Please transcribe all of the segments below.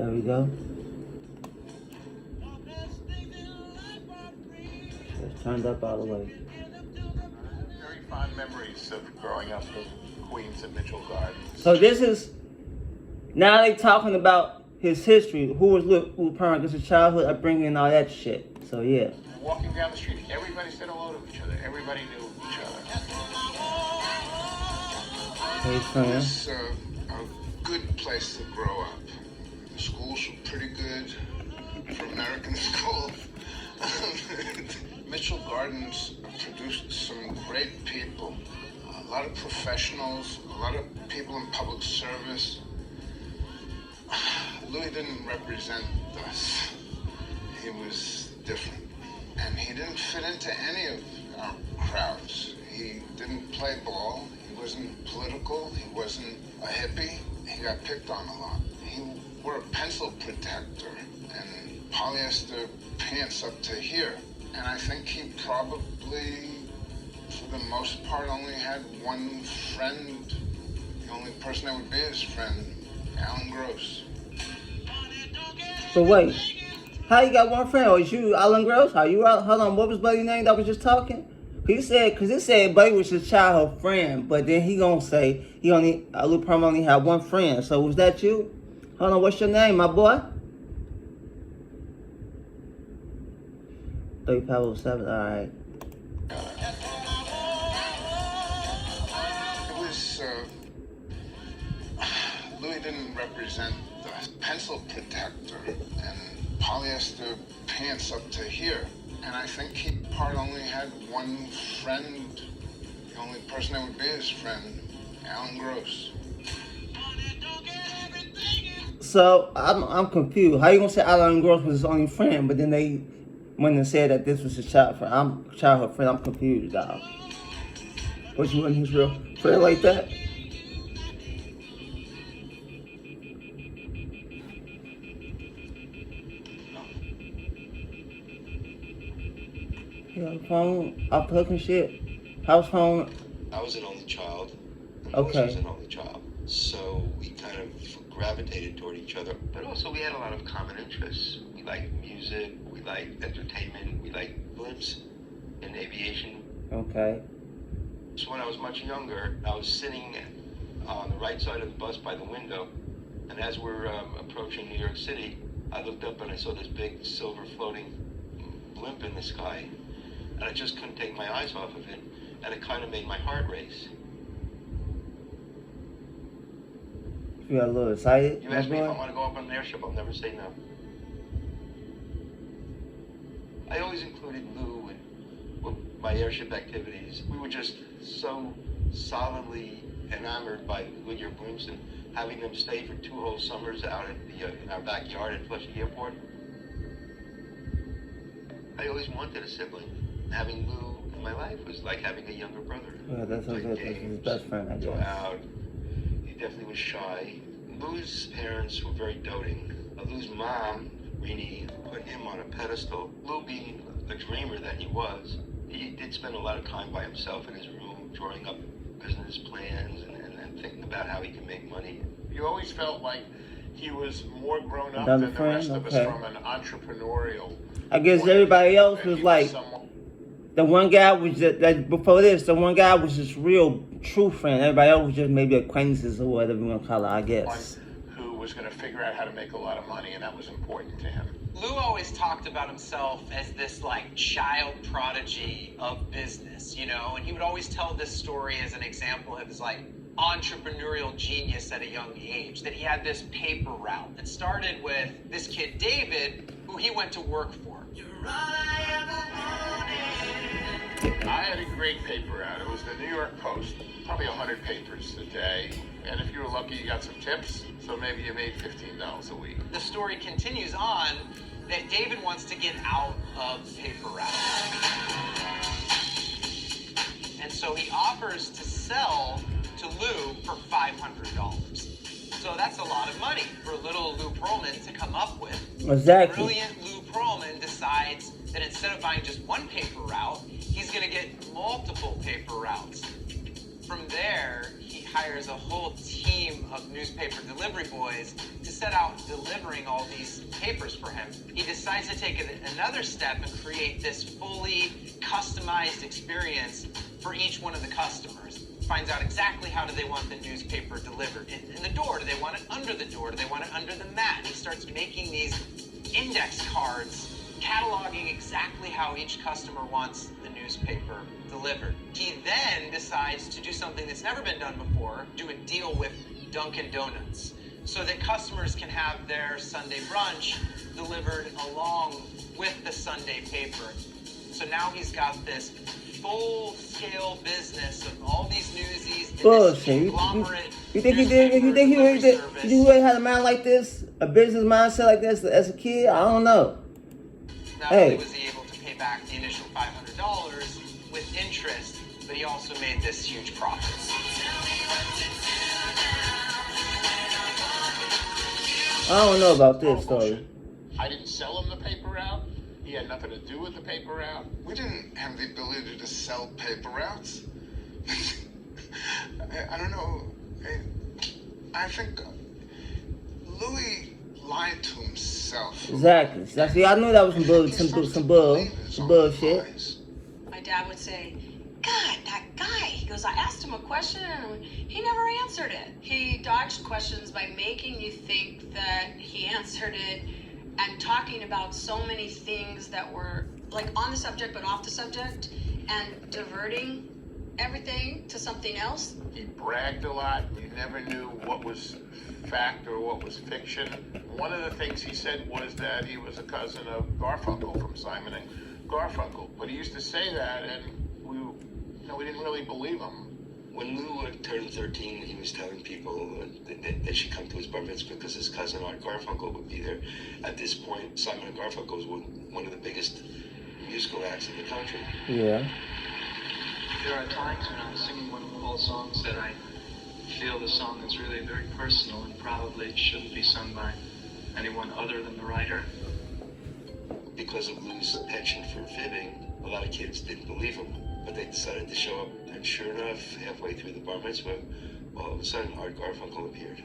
There we go. It's turned up all the way. Very fond memories of growing up in Queens at Mitchell Gardens. So this is, now they talking about his history. Who was Lou Pearlman? His childhood upbringing and all that shit. So yeah. Walking down the street, everybody said hello to each other. Everybody knew each other. Hey, It was a good place to grow up. The schools were pretty good for American school. Mitchell Gardens produced some great people, a lot of professionals, a lot of people in public service. Louis didn't represent us. He was different. And he didn't fit into any of our crowds. He didn't play ball. He wasn't political. He wasn't a hippie. He got picked on a lot. He wore a pencil protector and polyester pants up to here. And I think he probably, for the most part, only had one friend. The only person that would be his friend, Alan Gross. So wait, how you got one friend? Or is you Alan Gross? How you out? Hold on, what was Buddy's name that was just talking? He said, cause it said Buddy was his childhood friend, but then he gonna say he only Lou Pearlman only had one friend. So was that you? Hold on, what's your name, my boy? 3507. All right. It was Louis didn't represent the pencil protector and polyester pants up to here. And I think he only had one friend. The only person that would be his friend, Alan Gross. So I'm confused. How you gonna say Alan Gross was his only friend, but then they went and said that this was his childhood friend? I'm confused, dog. Was you in his real friend like that? Yeah, phone off the hook and shit. House phone. I was an only child. And Okay. Lois was an only child. So we kind of gravitated toward each other. But also we had a lot of common interests. We liked music, we liked entertainment, we liked blimps and aviation. Okay. So when I was much younger, I was sitting on the right side of the bus by the window. And as we're approaching New York City, I looked up and I saw this big silver floating blimp in the sky. And I just couldn't take my eyes off of it. And it kind of made my heart race. You got a little excited? You ask me if I want to go up on an airship, I'll never say no. I always included Lou in my airship activities. We were just so solidly enamored by Goodyear blimps and having them stay for 2 whole summers out at in our backyard at Flushing Airport. I always wanted a sibling. Having Lou in my life was like having a younger brother. Yeah, that's his best friend, I Go guess. out. He definitely was shy. Lou's parents were very doting. Lou's mom, Renee, put him on a pedestal. Lou, being the dreamer that he was, he did spend a lot of time by himself in his room, drawing up business plans and thinking about how he could make money. You always felt like he was more grown up Another than the friend? rest of us Okay. from an entrepreneurial. I guess point. everybody else That was he like, someone- the one guy was just, like, before this, the one guy was just real true friend. Everybody else was just maybe acquaintances or whatever you want to call it, I guess. who was going to figure out how to make a lot of money, and that was important to him. Lou always talked about himself as this like child prodigy of business, you know, and he would always tell this story as an example of his like entrepreneurial genius at a young age, that he had this paper route that started with this kid David, who he went to work for. I had a great paper route. It was the New York Post, probably 100 papers a day. And if you were lucky, you got some tips, so maybe you made $15 a week. The story continues on that David wants to get out of paper route. And so he offers to sell to Lou for $500. So that's a lot of money for little Lou Pearlman to come up with. Exactly. Brilliant Lou Pearlman decides that instead of buying just one paper route, he's going to get multiple paper routes. From there, he hires a whole team of newspaper delivery boys to set out delivering all these papers for him. He decides to take it another step and create this fully customized experience for each one of the customers. Finds out exactly how do they want the newspaper delivered. In the door, do they want it under the door? Do they want it under the mat? And he starts making these index cards cataloging exactly how each customer wants the newspaper delivered. He then decides to do something that's never been done before, do a deal with Dunkin' Donuts, so that customers can have their Sunday brunch delivered along with the Sunday paper. So now he's got this full-scale business of all these newsies. Bullshit. You think he did? You think he really did? You really had a mind like this? A business mindset like this as a kid? I don't know. Not only was he able to pay back the initial $500 with interest, but he also made this huge profit. I don't know about this story. I didn't sell him the paper out. He had nothing to do with the paper route. We didn't have the ability to sell paper routes. I don't know. I think Louis lied to himself. Exactly. See, I knew that was some bullshit. My dad would say, God, that guy. He goes, I asked him a question and he never answered it. He dodged questions by making you think that he answered it and talking about so many things that were like on the subject but off the subject and diverting everything to something else. He bragged a lot. You never knew what was fact or what was fiction. One of the things he said was that he was a cousin of Garfunkel from Simon and Garfunkel. But he used to say that, and we didn't really believe him. When Lou turned 13, he was telling people that they should come to his bar mitzvah because his cousin Art Garfunkel would be there. At this point, Simon and Garfunkel was one of the biggest musical acts in the country. Yeah. There are times when I'm singing one of Paul's songs that I feel the song is really very personal and probably shouldn't be sung by anyone other than the writer. Because of Lou's penchant for fibbing, a lot of kids didn't believe him, but they decided to show up. And sure enough, halfway through the bar mitzvah, all of a sudden, Art Garfunkel appeared.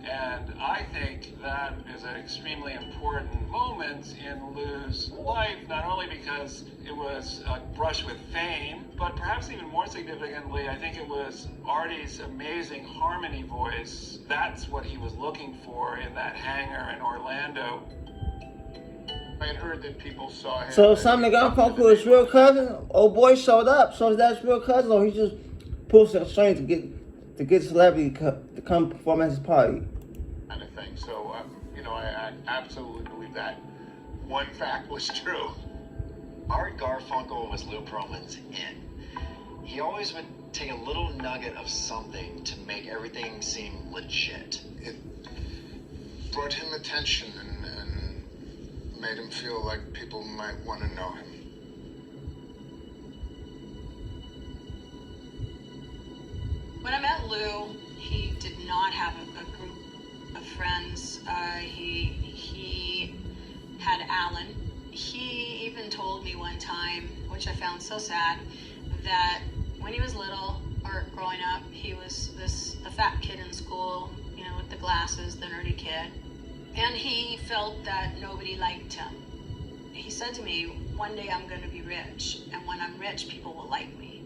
And I think that is an extremely important moment in Lou's life, not only because it was a brush with fame, but perhaps even more significantly, I think it was Artie's amazing harmony voice. That's what he was looking for in that hangar in Orlando. I had heard that people saw him. So Simon Garfunkel is real cousin? Old boy showed up, so that's real cousin, or he just pulled some strings to get celebrity to come perform at his party? Kind of thing. So, I absolutely believe that. One fact was true. Art Garfunkel was Lou Pearlman's in. He always would take a little nugget of something to make everything seem legit. It brought him attention and made him feel like people might want to know him. When I met Lou, he did not have a group of friends. He had Alan. He even told me one time, which I found so sad, that when he was little or growing up, he was the fat kid in school, with the glasses, the nerdy kid. And he felt that nobody liked him. He said to me, one day I'm going to be rich, and when I'm rich, people will like me.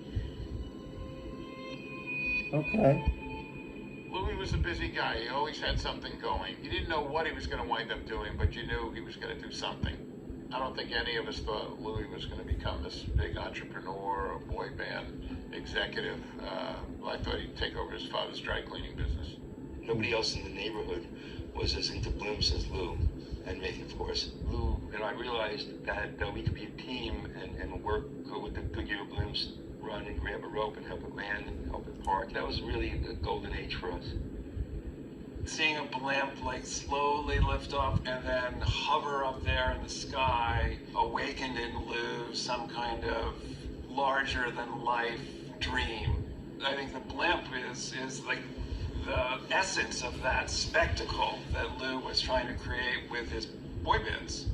Okay. Louis was a busy guy. He always had something going. You didn't know what he was going to wind up doing, but you knew he was going to do something. I don't think any of us thought Louis was going to become this big entrepreneur or boy band executive. I thought he'd take over his father's dry cleaning business. Nobody else in the neighborhood was as into blimps as Lou, and me, of course. Lou and I realized that we could be a team and work with the Goodyear blimps, run and grab a rope and help it land and help it park. That was really the golden age for us. Seeing a blimp slowly lift off and then hover up there in the sky awakened in Lou some kind of larger than life dream. I think the blimp is like the essence of that spectacle that Lou was trying to create with his boy bands.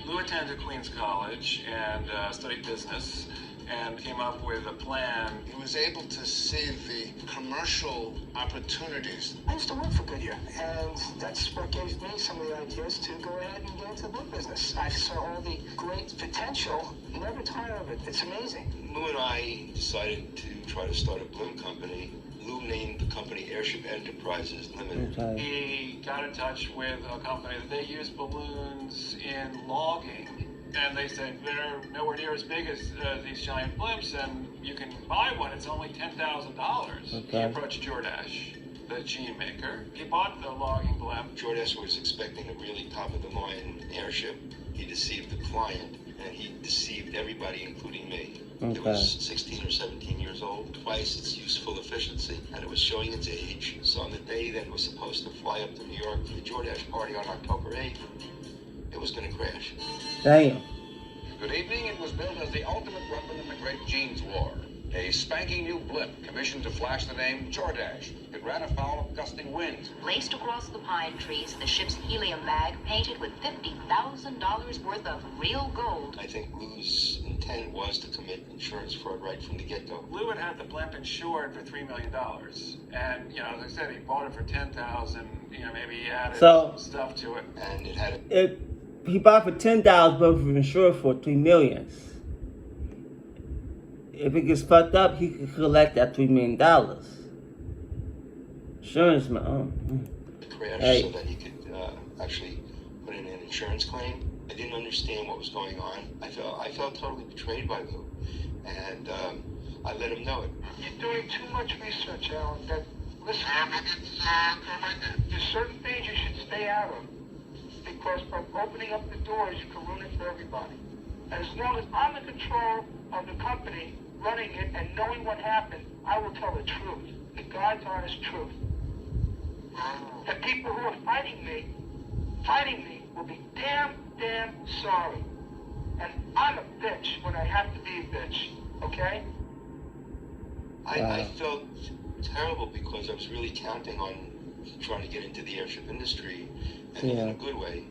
Lou attended Queens College and studied business. and came up with a plan. He was able to see the commercial opportunities. I used to work for Goodyear, and that's what gave me some of the ideas to go ahead and get into the book business. I saw all the great potential, never tire of it. It's amazing. Lou and I decided to try to start a balloon company. Lou named the company Airship Enterprises Limited. Okay. He got in touch with a company that they use balloons in logging. And they said they're nowhere near as big as these giant blimps, and you can buy one. It's only $10,000. He Okay. approached Jordache, the gene maker. He bought the logging blimp. Jordache was expecting a really top-of-the-line airship. He deceived the client, and he deceived everybody, including me. It was 16 or 17 years old, twice its useful efficiency, and it was showing its age. So on the day that it was supposed to fly up to New York for the Jordache party on October 8th, it was going to crash. Damn. Good evening. It was built as the ultimate weapon in the Great Jeans War. A spanking new blimp commissioned to flash the name Jordache. It ran afoul of gusting winds. Placed across the pine trees, the ship's helium bag painted with $50,000 worth of real gold. I think Lou's intent was to commit insurance fraud right from the get-go. Lou had the blimp insured for $3 million. And, you know, as I said, he bought it for $10,000. You know, maybe he added some stuff to it. And it had He bought for $10,000, but was insured for $3 million. If it gets fucked up, he could collect that $3 million. Insurance, man. crash so that he could actually put in an insurance claim. I didn't understand what was going on. I felt totally betrayed by Lou, and I let him know it. You're doing too much research, Alan. Listen, there's certain things you should stay out of, because by opening up the doors, you can ruin it for everybody. As long as I'm in control of the company, running it, and knowing what happened, I will tell the truth, the God's honest truth. The people who are fighting me will be damn sorry. And I'm a bitch when I have to be a bitch, okay? I felt terrible because I was really counting on trying to get into the airship industry, and in a good way.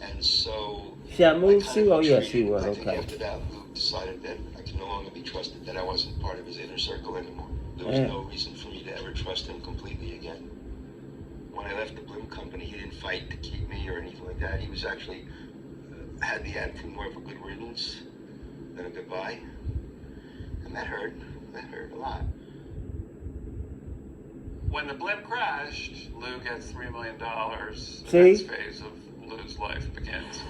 And so See that movie? I kind of Yeah, retreated. she was. I think Okay. after that, Lou decided that I could no longer be trusted, that I wasn't part of his inner circle anymore. There was no reason for me to ever trust him completely again. When I left the balloon company, he didn't fight to keep me or anything like that. He was actually had the attitude more of a good riddance than a goodbye. And that hurt. That hurt a lot. When the blimp crashed, Lou gets $3 million. The See? next phase of Lou's life begins.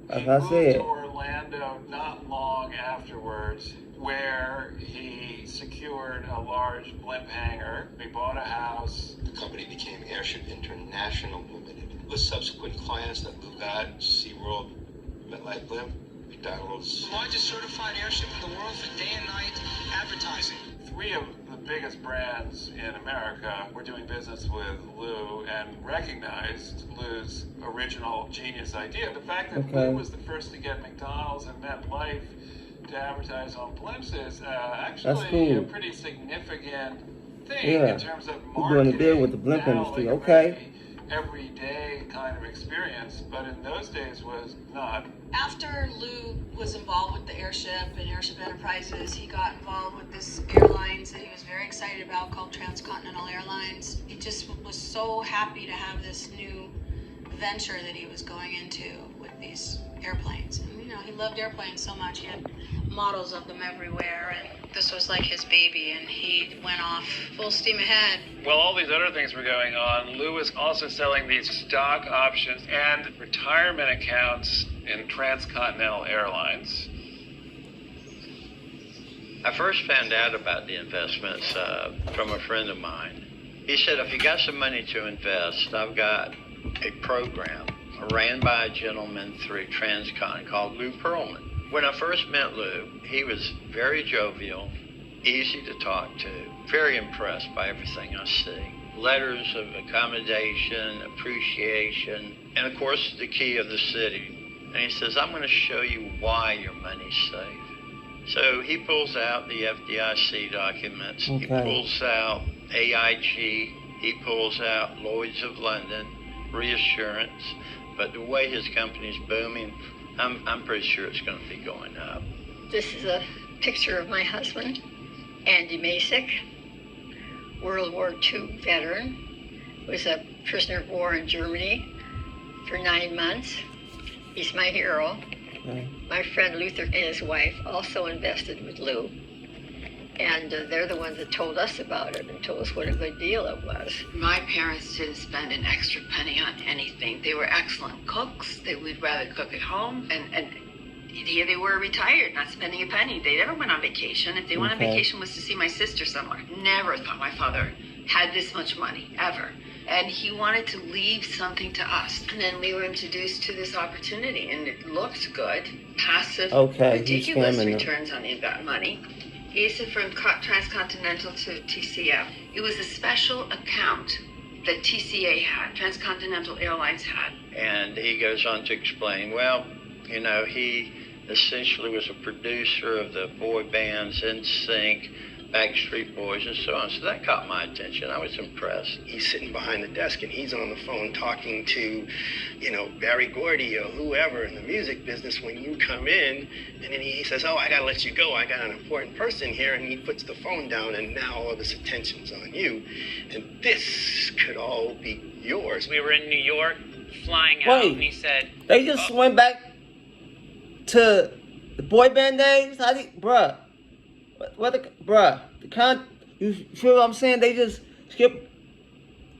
Like He I moved said. to Orlando not long afterwards, where he secured a large blimp hangar. He bought a house. The company became Airship International Limited. With subsequent clients that Lou got, SeaWorld, MetLife Blimp, McDonald's. The largest certified airship in the world for day and night advertising. 3 of the biggest brands in America were doing business with Lou and recognized Lou's original genius idea. The fact that Lou was the first to get McDonald's and MetLife to advertise on blimps is actually a pretty significant thing in terms of marketing. You're doing a deal with the blimp industry, like okay? Everyday kind of experience, but in those days was not. After Lou was involved with the airship and Airship Enterprises, he got involved with this airlines that he was very excited about called Transcontinental Airlines. He just was so happy to have this new venture that he was going into with these airplanes. And, you know, he loved airplanes so much. He had models of them everywhere, and this was like his baby, and he went off full steam ahead. While all these other things were going on, Lou was also selling these stock options and retirement accounts in Transcontinental Airlines. I first found out about the investments from a friend of mine. He said, if you got some money to invest, I've got a program ran by a gentleman through Transcon called Lou Pearlman. When I first met Lou, he was very jovial, easy to talk to, very impressed by everything I see. Letters of accommodation, appreciation, and of course the key of the city. And he says, I'm going to show you why your money's safe. So he pulls out the FDIC documents, he pulls out AIG, he pulls out Lloyd's of London, Reassurance. But the way his company's booming, I'm pretty sure it's going to be going up. This is a picture of my husband, Andy Masick, World War II veteran, was a prisoner of war in Germany for 9 months. He's my hero. Okay. My friend Luther and his wife also invested with Lou. And they're the ones that told us about it and told us what a good deal it was. My parents didn't spend an extra penny on anything. They were excellent cooks. We'd rather cook at home. And here they were retired, not spending a penny. They never went on vacation. If they went on vacation, it was to see my sister somewhere. Never thought my father had this much money, ever. And he wanted to leave something to us. And then we were introduced to this opportunity, and it looked good. Passive, ridiculous returns on the money. He used it from Transcontinental to TCF. It was a special account that TCA had, Transcontinental Airlines had. And he goes on to explain, well, you know, he essentially was a producer of the boy bands NSYNC, Backstreet Boys, and so on. So that caught my attention. I was impressed. He's sitting behind the desk and he's on the phone talking to, you know, Barry Gordy or whoever in the music business when you come in. And then he says, oh, I gotta let you go. I got an important person here. And he puts the phone down and now all of his attention's on you. And this could all be yours. We were in New York flying out and he said... They just went back to the boy band days? Bruh. You feel what I'm saying? They just skip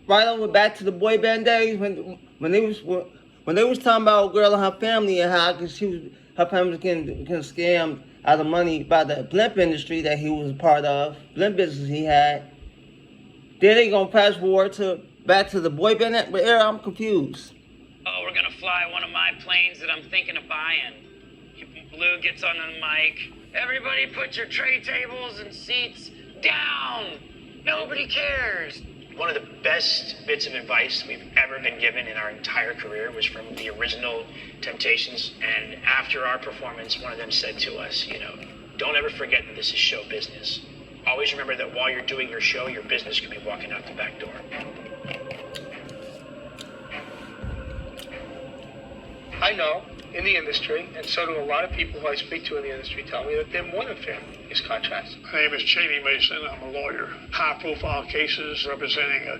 right over back to the boy band days when they was talking about a girl and her family and how her family was getting scammed out of money by the blimp industry that he was a part of, blimp business he had. Then they gonna fast forward back to the boy band era. I'm confused. Oh, we're gonna fly one of my planes that I'm thinking of buying. Lou gets on the mic. Everybody put your tray tables and seats down. Nobody cares. One of the best bits of advice we've ever been given in our entire career was from the original Temptations. And after our performance, one of them said to us, you know, don't ever forget that this is show business. Always remember that while you're doing your show, your business could be walking out the back door. I know in the industry, and so do a lot of people who I speak to in the industry, tell me that they're more than fair, these contracts. My name is Cheney Mason. I'm a lawyer. High-profile cases representing a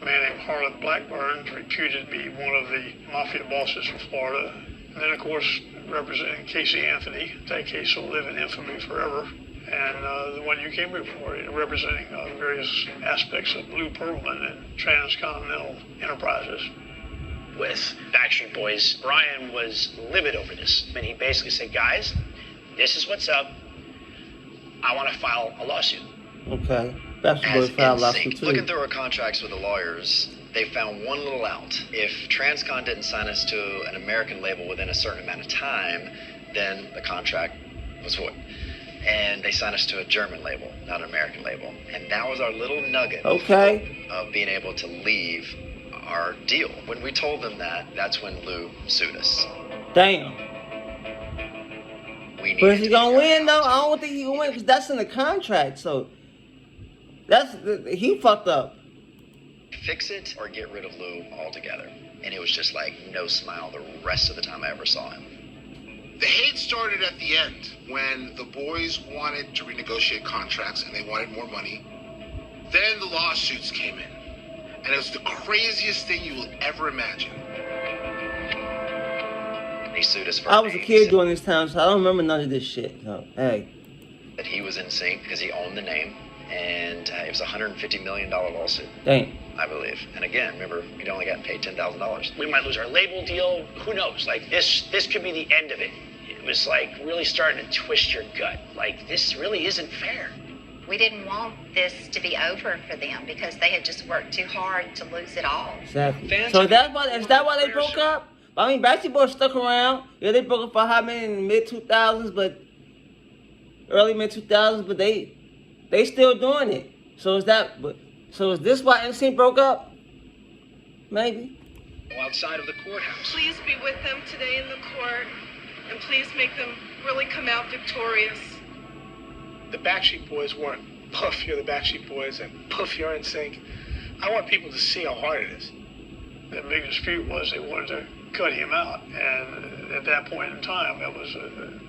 man named Harlan Blackburn, reputed to be one of the mafia bosses from Florida. And then, of course, representing Casey Anthony. That case will live in infamy forever. And the one you came here for, representing various aspects of Lou Pearlman and Transcontinental Enterprises. With Backstreet Boys, Brian was livid over this. And he basically said, guys, this is what's up. I want to file a lawsuit. Okay. Backstreet Boys filed a lawsuit too. Looking through our contracts with the lawyers, they found one little out. If Transcon didn't sign us to an American label within a certain amount of time, then the contract was void. And they signed us to a German label, not an American label. And that was our little nugget of being able to leave our deal. When we told them that, that's when Lou sued us. Damn. But is he gonna win though? I don't think he gonna win because that's in the contract. So he fucked up. Fix it or get rid of Lou altogether. And it was just like no smile the rest of the time I ever saw him. The hate started at the end when the boys wanted to renegotiate contracts and they wanted more money. Then the lawsuits came in. And it was the craziest thing you will ever imagine. He sued us for I was a kid during this time, so I don't remember none of this shit. So, hey. That he was in sync because he owned the name. And it was a $150 million lawsuit. Dang. I believe. And again, remember, we'd only gotten paid $10,000. We might lose our label deal. Who knows? Like, this could be the end of it. It was like really starting to twist your gut. Like, this really isn't fair. We didn't want this to be over for them because they had just worked too hard to lose it all. Exactly. So is that why they broke up? I mean, Backstreet Boys stuck around. Yeah, they broke up for hot minute in the mid-2000s, but early mid-2000s, but they still doing it. So is this why NSYNC broke up? Maybe. Outside of the courthouse. Please be with them today in the court, and please make them really come out victorious. The Backstreet Boys weren't Puff, you're the Backstreet Boys, and Puff, you're NSYNC. I want people to see how hard it is. The big dispute was they wanted to cut him out, and at that point in time. It was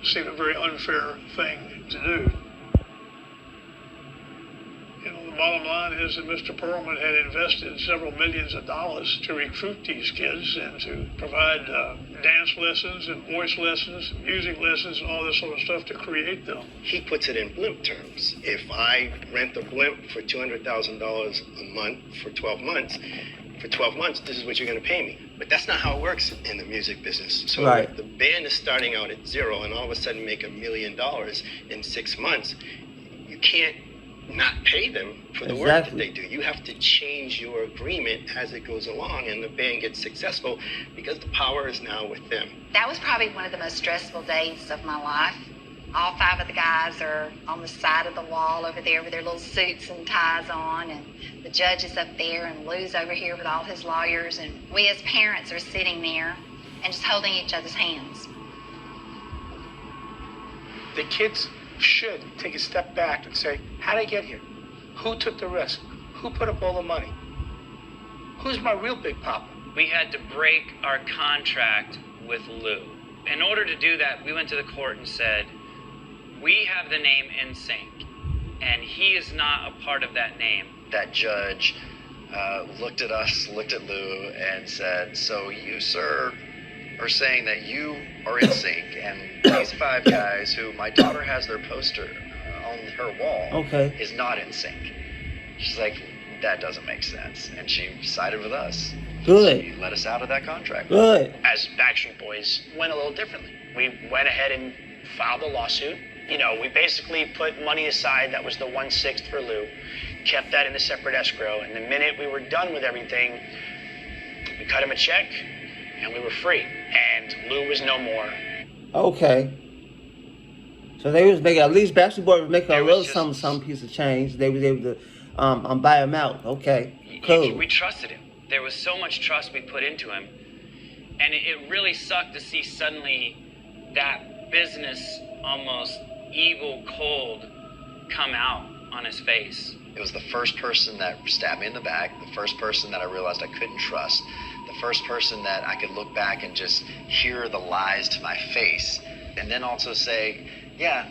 seemed a very unfair thing to do. You know, the bottom line is that Mr. Pearlman had invested several millions of dollars to recruit these kids and to provide dance lessons and voice lessons, and music lessons, and all this sort of stuff to create them. He puts it in blimp terms. If I rent a blimp for $200,000 a month for 12 months, this is what you're going to pay me. But that's not how it works in the music business. So right. If the band is starting out at zero and all of a sudden make $1 million in 6 months, you can't not pay them for the work that they do. You have to change your agreement as it goes along and the band gets successful because the power is now with them. That was probably one of the most stressful days of my life. All 5 of the guys are on the side of the wall over there with their little suits and ties on, and the judge is up there, and Lou's over here with all his lawyers, and we as parents are sitting there and just holding each other's hands. The kids should take a step back and say, how did I get here? Who took the risk? Who put up all the money? Who's my real big papa? We had to break our contract with Lou. In order to do that, we went to the court and said, we have the name NSYNC, and he is not a part of that name. That judge looked at us, looked at Lou, and said, so you, sir, are saying that you are NSYNC, and these 5 guys who my daughter has their poster on her wall is not NSYNC. She's like, that doesn't make sense. And she sided with us. Good. She let us out of that contract. Good. As Backstreet Boys went a little differently. We went ahead and filed a lawsuit. You know, we basically put money aside that was the 1/6 for Lou, kept that in a separate escrow, and the minute we were done with everything, we cut him a check, and we were free. And Lou was no more. Okay. So they was making, at least Backstreet Boys was making a little some piece of change. They was able to buy him out. Okay, cool. We trusted him. There was so much trust we put into him. And it really sucked to see suddenly that business, almost evil, cold, come out on his face. It was the first person that stabbed me in the back, the first person that I realized I couldn't trust, the first person that I could look back and just hear the lies to my face, and then also say, yeah,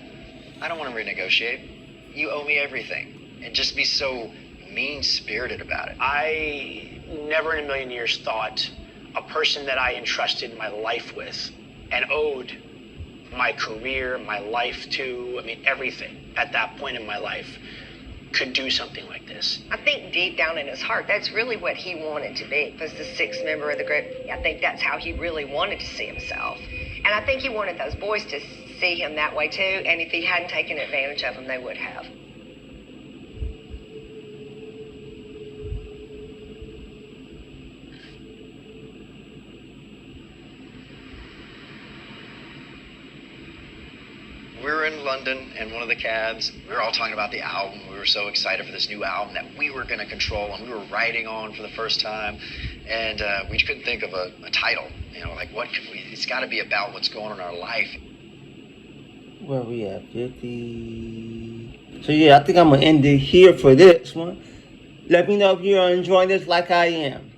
I don't want to renegotiate. You owe me everything. And just be so mean-spirited about it. I never in a million years thought a person that I entrusted my life with and owed my career, my life to, everything at that point in my life could do something like this. I think deep down in his heart, that's really what he wanted to be, was the 6th member of the group. I think that's how he really wanted to see himself. And I think he wanted those boys to see him that way too, and if he hadn't taken advantage of them, they would have. We were in London, and one of the cabs, we were all talking about the album. We were so excited for this new album that we were going to control, and we were writing on for the first time, and we couldn't think of a title. You know, like, what could we, it's got to be about what's going on in our life. Where are we at? 50. So yeah, I think I'm going to end it here for this one. Let me know if you're enjoying this like I am.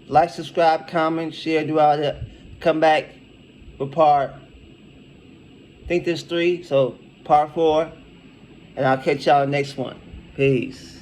Like, subscribe, comment, share, do all that. Come back with part, I think there's 3, so part 4. And I'll catch y'all next one. Peace.